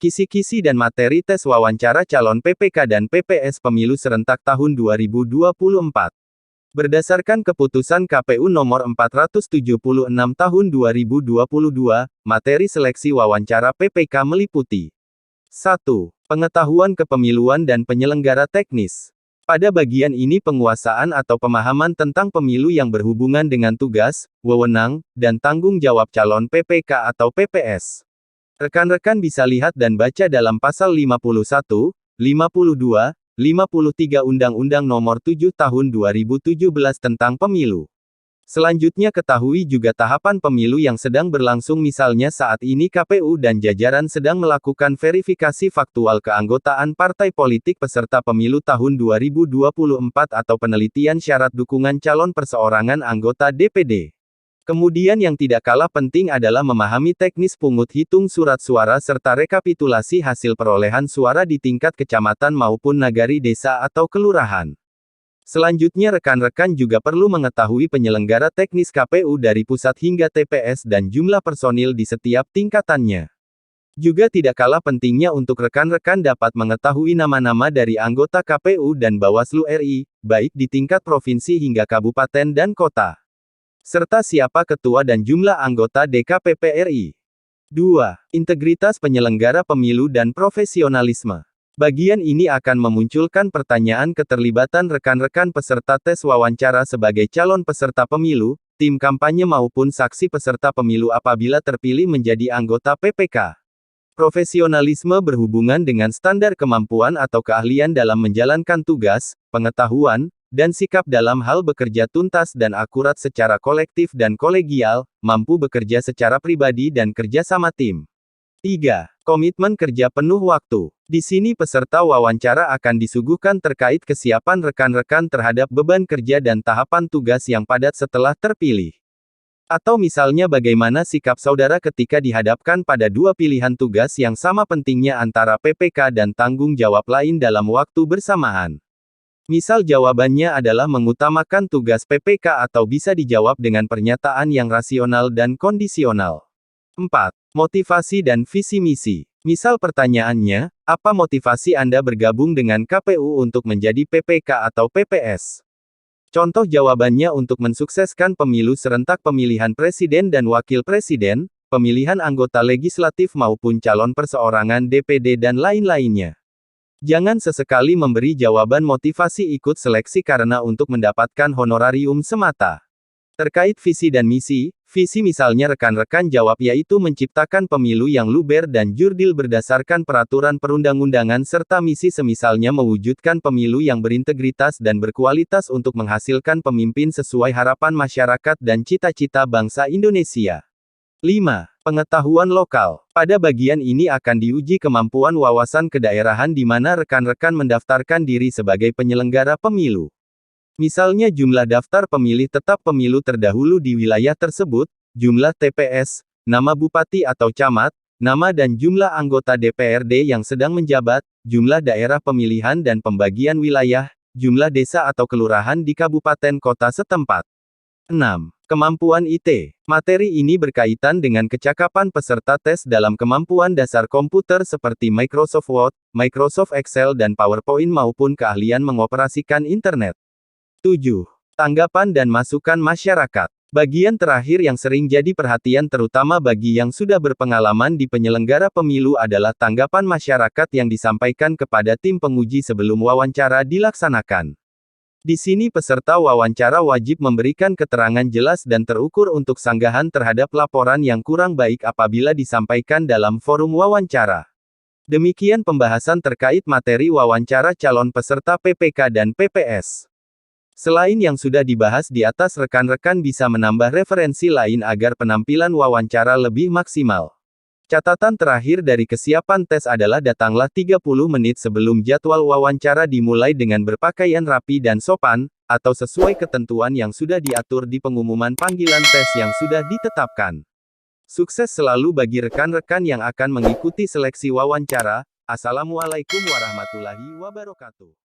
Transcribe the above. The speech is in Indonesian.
Kisi-kisi dan materi tes wawancara calon PPK dan PPS Pemilu Serentak tahun 2024. Berdasarkan keputusan KPU nomor 476 tahun 2022, materi seleksi wawancara PPK meliputi 1. Pengetahuan kepemiluan dan penyelenggara teknis. Pada bagian ini penguasaan atau pemahaman tentang pemilu yang berhubungan dengan tugas, wewenang, dan tanggung jawab calon PPK atau PPS. Rekan-rekan bisa lihat dan baca dalam pasal 51, 52, 53 Undang-Undang Nomor 7 Tahun 2017 tentang Pemilu. Selanjutnya ketahui juga tahapan pemilu yang sedang berlangsung, misalnya saat ini KPU dan jajaran sedang melakukan verifikasi faktual keanggotaan partai politik peserta pemilu tahun 2024 atau penelitian syarat dukungan calon perseorangan anggota DPD. Kemudian yang tidak kalah penting adalah memahami teknis pungut hitung surat suara serta rekapitulasi hasil perolehan suara di tingkat kecamatan maupun nagari desa atau kelurahan. Selanjutnya rekan-rekan juga perlu mengetahui penyelenggara teknis KPU dari pusat hingga TPS dan jumlah personil di setiap tingkatannya. Juga tidak kalah pentingnya untuk rekan-rekan dapat mengetahui nama-nama dari anggota KPU dan Bawaslu RI, baik di tingkat provinsi hingga kabupaten dan kota. Serta siapa ketua dan jumlah anggota DKPP RI. 2. Integritas penyelenggara pemilu dan profesionalisme. Bagian ini akan memunculkan pertanyaan keterlibatan rekan-rekan peserta tes wawancara sebagai calon peserta pemilu, tim kampanye maupun saksi peserta pemilu apabila terpilih menjadi anggota PPK. Profesionalisme berhubungan dengan standar kemampuan atau keahlian dalam menjalankan tugas, pengetahuan, dan sikap dalam hal bekerja tuntas dan akurat secara kolektif dan kolegial, mampu bekerja secara pribadi dan kerja sama tim. 3. Komitmen kerja penuh waktu. Di sini peserta wawancara akan disuguhkan terkait kesiapan rekan-rekan terhadap beban kerja dan tahapan tugas yang padat setelah terpilih. Atau misalnya bagaimana sikap saudara ketika dihadapkan pada dua pilihan tugas yang sama pentingnya antara PPK dan tanggung jawab lain dalam waktu bersamaan. Misal jawabannya adalah mengutamakan tugas PPK atau bisa dijawab dengan pernyataan yang rasional dan kondisional. 4. Motivasi dan visi misi. Misal pertanyaannya, apa motivasi Anda bergabung dengan KPU untuk menjadi PPK atau PPS? Contoh jawabannya untuk mensukseskan pemilu serentak pemilihan presiden dan wakil presiden, pemilihan anggota legislatif maupun calon perseorangan DPD dan lain-lainnya. Jangan sesekali memberi jawaban motivasi ikut seleksi karena untuk mendapatkan honorarium semata. Terkait visi dan misi, visi misalnya rekan-rekan jawab yaitu menciptakan pemilu yang luber dan jurdil berdasarkan peraturan perundang-undangan serta misi semisalnya mewujudkan pemilu yang berintegritas dan berkualitas untuk menghasilkan pemimpin sesuai harapan masyarakat dan cita-cita bangsa Indonesia. 5. Pengetahuan lokal. Pada bagian ini akan diuji kemampuan wawasan kedaerahan di mana rekan-rekan mendaftarkan diri sebagai penyelenggara pemilu. Misalnya jumlah daftar pemilih tetap pemilu terdahulu di wilayah tersebut, jumlah TPS, nama bupati atau camat, nama dan jumlah anggota DPRD yang sedang menjabat, jumlah daerah pemilihan dan pembagian wilayah, jumlah desa atau kelurahan di kabupaten kota setempat. 6. Kemampuan IT. Materi ini berkaitan dengan kecakapan peserta tes dalam kemampuan dasar komputer seperti Microsoft Word, Microsoft Excel dan PowerPoint maupun keahlian mengoperasikan internet. 7. Tanggapan dan masukan masyarakat. Bagian terakhir yang sering jadi perhatian terutama bagi yang sudah berpengalaman di penyelenggara pemilu adalah tanggapan masyarakat yang disampaikan kepada tim penguji sebelum wawancara dilaksanakan. Di sini peserta wawancara wajib memberikan keterangan jelas dan terukur untuk sanggahan terhadap laporan yang kurang baik apabila disampaikan dalam forum wawancara. Demikian pembahasan terkait materi wawancara calon peserta PPK dan PPS. Selain yang sudah dibahas di atas, rekan-rekan bisa menambah referensi lain agar penampilan wawancara lebih maksimal. Catatan terakhir dari kesiapan tes adalah datanglah 30 menit sebelum jadwal wawancara dimulai dengan berpakaian rapi dan sopan, atau sesuai ketentuan yang sudah diatur di pengumuman panggilan tes yang sudah ditetapkan. Sukses selalu bagi rekan-rekan yang akan mengikuti seleksi wawancara. Assalamualaikum warahmatullahi wabarakatuh.